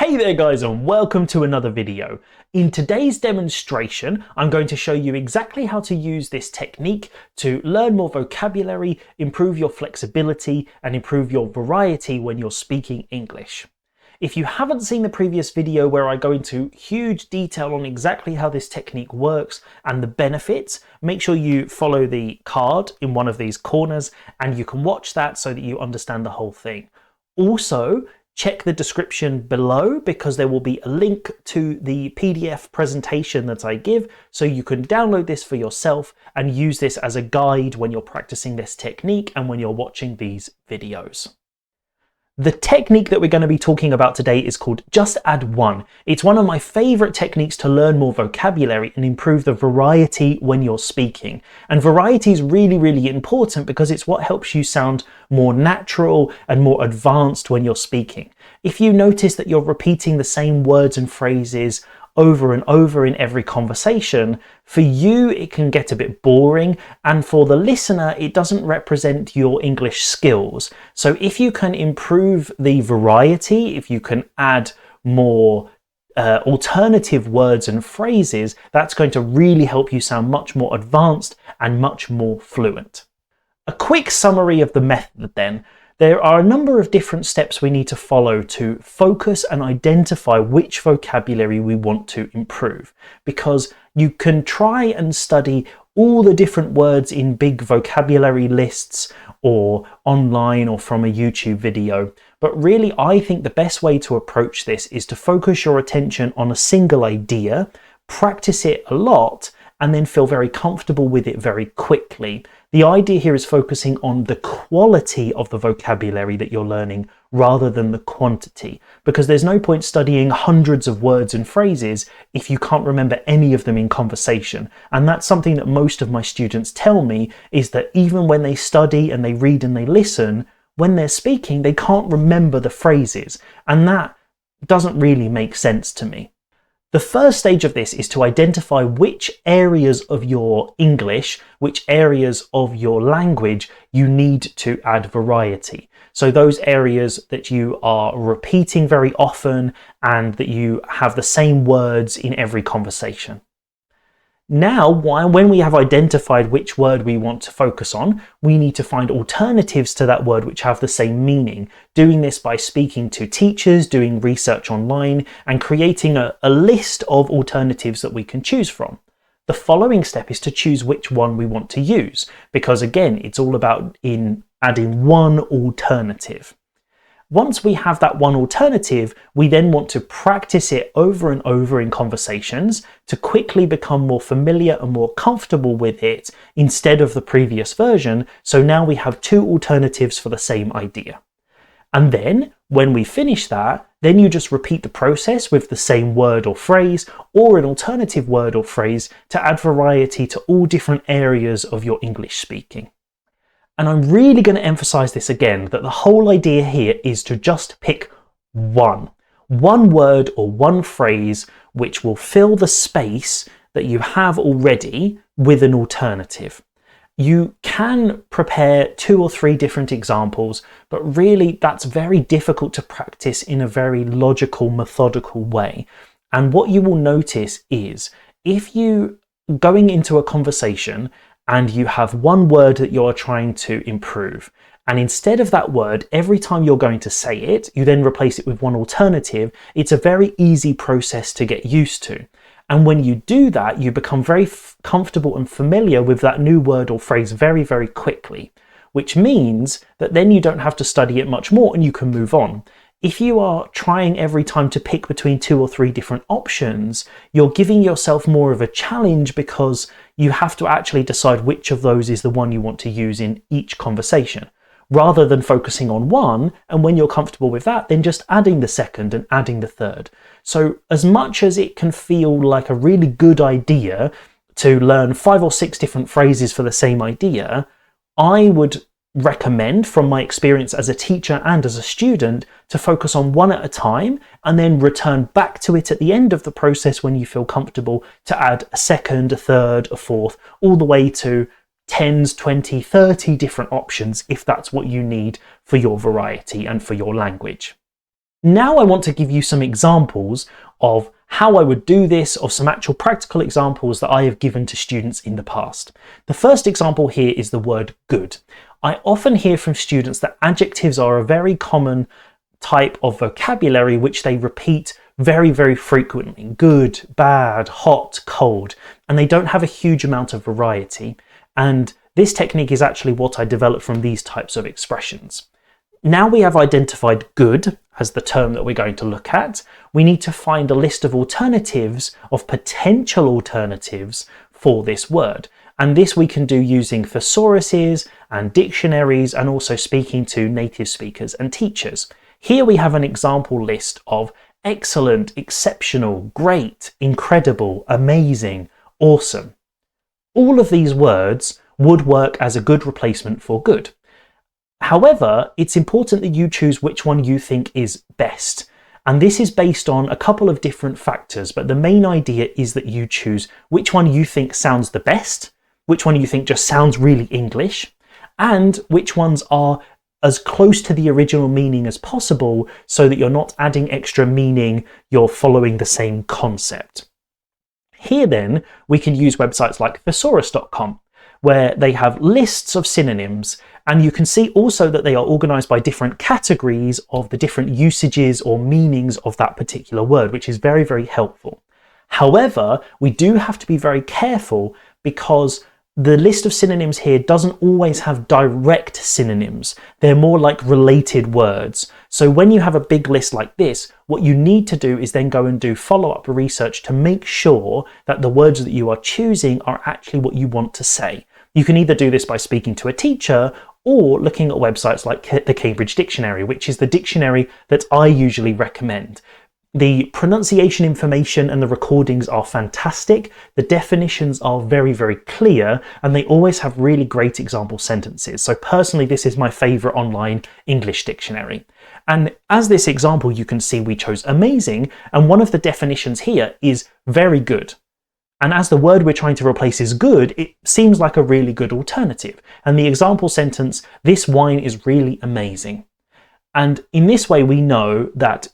Hey there guys, and welcome to another video. In today's demonstration, I'm going to show you exactly how to use this technique to learn more vocabulary, improve your flexibility, and improve your variety when you're speaking English. If you haven't seen the previous video where I go into huge detail on exactly how this technique works and the benefits, make sure you follow the card in one of these corners and you can watch that so that you understand the whole thing. Also, check the description below because there will be a link to the PDF presentation that I give so you can download this for yourself and use this as a guide when you're practicing this technique and when you're watching these videos. The technique that we're going to be talking about today is called Just Add One. It's one of my favorite techniques to learn more vocabulary and improve the variety when you're speaking. And variety is really important because it's what helps you sound more natural and more advanced when you're speaking. If you notice that you're repeating the same words and phrases over and over in every conversation, for you it can get a bit boring, and for the listener it doesn't represent your English skills. So if you can improve the variety, if you can add more alternative words and phrases, that's going to really help you sound much more advanced and much more fluent. A quick summary of the method then. There are a number of different steps we need to follow to focus and identify which vocabulary we want to improve, because you can try and study all the different words in big vocabulary lists or online or from a YouTube video. But really, I think the best way to approach this is to focus your attention on a single idea, practice it a lot, and then feel very comfortable with it very quickly. The idea here is focusing on the quality of the vocabulary that you're learning rather than the quantity, because there's no point studying hundreds of words and phrases if you can't remember any of them in conversation. And that's something that most of my students tell me, is that even when they study and they read and they listen, when they're speaking, they can't remember the phrases. And that doesn't really make sense to me. The first stage of this is to identify which areas of your English, which areas of your language you need to add variety. So those areas that you are repeating very often and that you have the same words in every conversation. Now, when we have identified which word we want to focus on, we need to find alternatives to that word which have the same meaning. Doing this by speaking to teachers, doing research online, and creating a list of alternatives that we can choose from. The following step is to choose which one we want to use, because again, it's all about adding one alternative. Once we have that one alternative, we then want to practice it over and over in conversations to quickly become more familiar and more comfortable with it instead of the previous version. So now we have two alternatives for the same idea. And then when we finish that, then you just repeat the process with the same word or phrase or an alternative word or phrase to add variety to all different areas of your English speaking. And I'm really going to emphasize this again, that the whole idea here is to just pick one word or one phrase which will fill the space that you have already with an alternative. You can prepare 2 or 3 different examples, but really that's very difficult to practice in a very logical, methodical way. And what you will notice is if you going into a conversation and you have one word that you're trying to improve, and instead of that word, every time you're going to say it, you then replace it with one alternative, it's a very easy process to get used to. And when you do that, you become very comfortable and familiar with that new word or phrase very quickly, which means that then you don't have to study it much more and you can move on. If you are trying every time to pick between 2 or 3 different options, you're giving yourself more of a challenge because you have to actually decide which of those is the one you want to use in each conversation, rather than focusing on one, and when you're comfortable with that, then just adding the second and adding the third. So as much as it can feel like a really good idea to learn 5 or 6 different phrases for the same idea, I would recommend, from my experience as a teacher and as a student, to focus on one at a time and then return back to it at the end of the process when you feel comfortable to add a second, a third, a fourth, all the way to 10s, 20, 30 different options if that's what you need for your variety and for your language. Now I want to give you some examples of how I would do this, or some actual practical examples that I have given to students in the past. The first example here is the word good. I often hear from students that adjectives are a very common type of vocabulary which they repeat very, very frequently. Good, bad, hot, cold, and they don't have a huge amount of variety. And this technique is actually what I developed from these types of expressions. Now we have identified good as the term that we're going to look at, we need to find a list of alternatives, of potential alternatives for this word. And this we can do using thesauruses and dictionaries, and also speaking to native speakers and teachers. Here we have an example list of excellent, exceptional, great, incredible, amazing, awesome. All of these words would work as a good replacement for good. However, it's important that you choose which one you think is best. And this is based on a couple of different factors, but the main idea is that you choose which one you think sounds the best, which one you think just sounds really English, and which ones are as close to the original meaning as possible so that you're not adding extra meaning, you're following the same concept. Here then, we can use websites like thesaurus.com, where they have lists of synonyms, and you can see also that they are organized by different categories of the different usages or meanings of that particular word, which is very, very helpful. However, we do have to be very careful because the list of synonyms here doesn't always have direct synonyms. They're more like related words. So when you have a big list like this, what you need to do is then go and do follow-up research to make sure that the words that you are choosing are actually what you want to say. You can either do this by speaking to a teacher or looking at websites like the Cambridge Dictionary, which is the dictionary that I usually recommend. The pronunciation information and the recordings are fantastic. The definitions are very, very clear, and they always have really great example sentences. So personally, this is my favorite online English dictionary. And as this example, you can see we chose amazing, and one of the definitions here is very good. And as the word we're trying to replace is good, it seems like a really good alternative. And the example sentence, this wine is really amazing. And in this way, we know that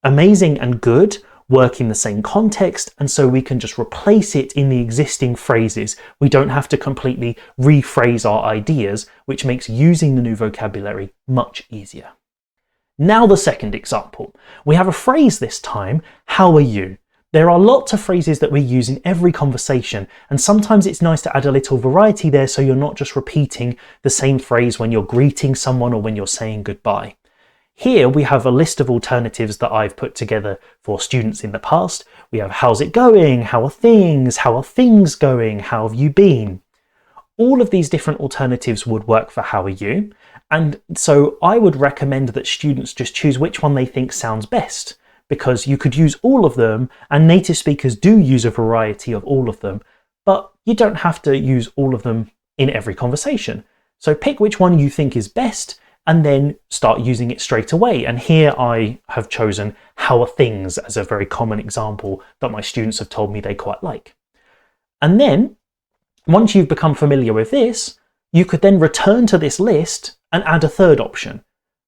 amazing and good work in the same context, and so we can just replace it in the existing phrases. We don't have to completely rephrase our ideas, which makes using the new vocabulary much easier. Now the second example. We have a phrase this time, how are you? There are lots of phrases that we use in every conversation, and sometimes it's nice to add a little variety there so you're not just repeating the same phrase when you're greeting someone or when you're saying goodbye. Here we have a list of alternatives that I've put together for students in the past. We have how's it going, how are things going, how have you been? All of these different alternatives would work for how are you, and so I would recommend that students just choose which one they think sounds best, because you could use all of them, and native speakers do use a variety of all of them, but you don't have to use all of them in every conversation. So pick which one you think is best and then start using it straight away. And here I have chosen how are things as a very common example that my students have told me they quite like. And then once you've become familiar with this, you could then return to this list and add a third option.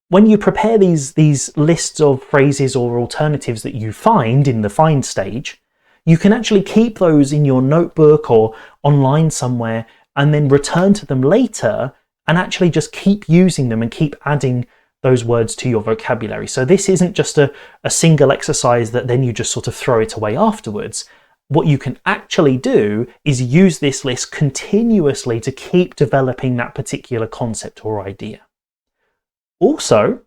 When you prepare these lists of phrases or alternatives that you find in the find stage, you can actually keep those in your notebook or online somewhere and then return to them later and actually just keep using them and keep adding those words to your vocabulary. So this isn't just a single exercise that then you just sort of throw it away afterwards. What you can actually do is use this list continuously to keep developing that particular concept or idea. Also,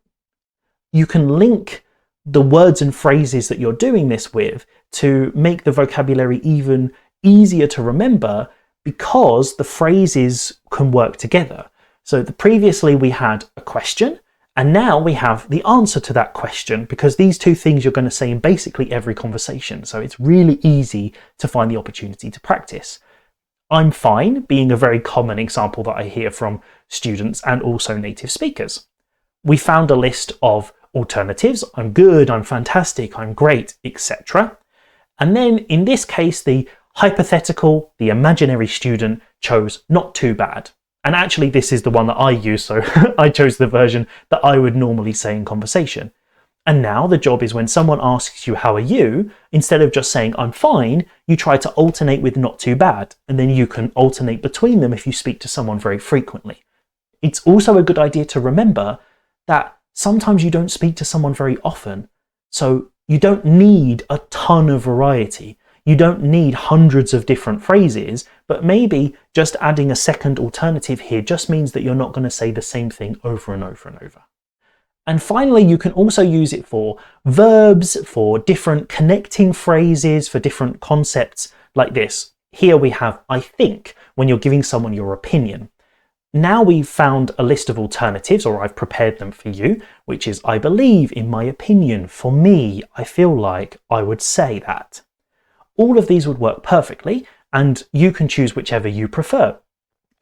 you can link the words and phrases that you're doing this with to make the vocabulary even easier to remember, because the phrases can work together. So previously we had a question, and now we have the answer to that question, because these two things you're going to say in basically every conversation. So it's really easy to find the opportunity to practice. I'm fine being a very common example that I hear from students and also native speakers. We found a list of alternatives. I'm good, I'm fantastic, I'm great, etc. And then in this case, the hypothetical, the imaginary student chose not too bad. And actually this is the one that I use, so I chose the version that I would normally say in conversation. And now the job is when someone asks you, how are you? Instead of just saying, I'm fine, you try to alternate with not too bad. And then you can alternate between them if you speak to someone very frequently. It's also a good idea to remember that sometimes you don't speak to someone very often. So you don't need a ton of variety. You don't need hundreds of different phrases, but maybe just adding a second alternative here just means that you're not going to say the same thing over and over and over. And finally, you can also use it for verbs, for different connecting phrases, for different concepts like this. Here we have I think, when you're giving someone your opinion. Now we've found a list of alternatives, or I've prepared them for you, which is I believe, in my opinion, for me, I feel like, I would say that. All of these would work perfectly, and you can choose whichever you prefer.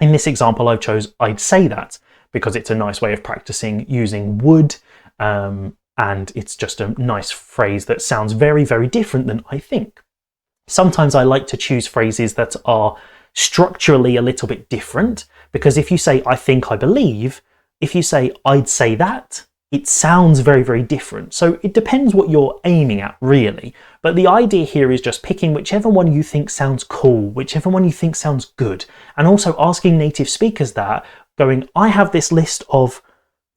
In this example, I chose I'd say that, because it's a nice way of practicing using would, and it's just a nice phrase that sounds very, very different than I think. Sometimes I like to choose phrases that are structurally a little bit different, because if you say I think, I believe, if you say I'd say that, it sounds very, very different. So it depends what you're aiming at, really. But the idea here is just picking whichever one you think sounds cool, whichever one you think sounds good, and also asking native speakers that, going, I have this list of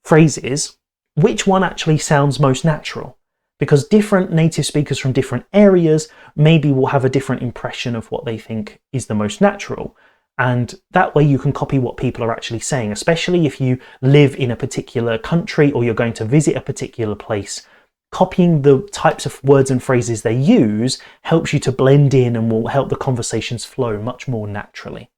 phrases, which one actually sounds most natural? Because different native speakers from different areas maybe will have a different impression of what they think is the most natural. And that way you can copy what people are actually saying, especially if you live in a particular country or you're going to visit a particular place. Copying the types of words and phrases they use helps you to blend in and will help the conversations flow much more naturally.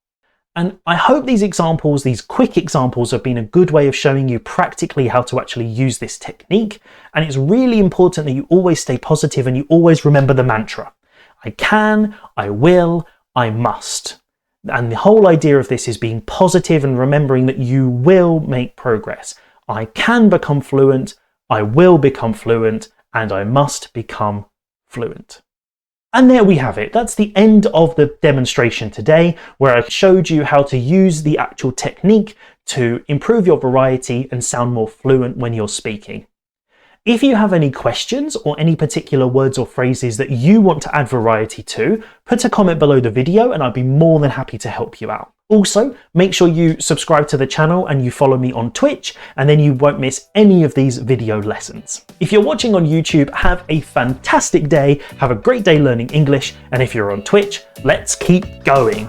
And I hope these examples, these quick examples, have been a good way of showing you practically how to actually use this technique. And it's really important that you always stay positive and you always remember the mantra. I can, I will, I must. And the whole idea of this is being positive and remembering that you will make progress. I can become fluent, I will become fluent, and I must become fluent. And there we have it. That's the end of the demonstration today, where I showed you how to use the actual technique to improve your variety and sound more fluent when you're speaking. If you have any questions or any particular words or phrases that you want to add variety to, put a comment below the video and I'd be more than happy to help you out. Also, make sure you subscribe to the channel and you follow me on Twitch, and then you won't miss any of these video lessons. If you're watching on YouTube, have a fantastic day, have a great day learning English, and if you're on Twitch, let's keep going.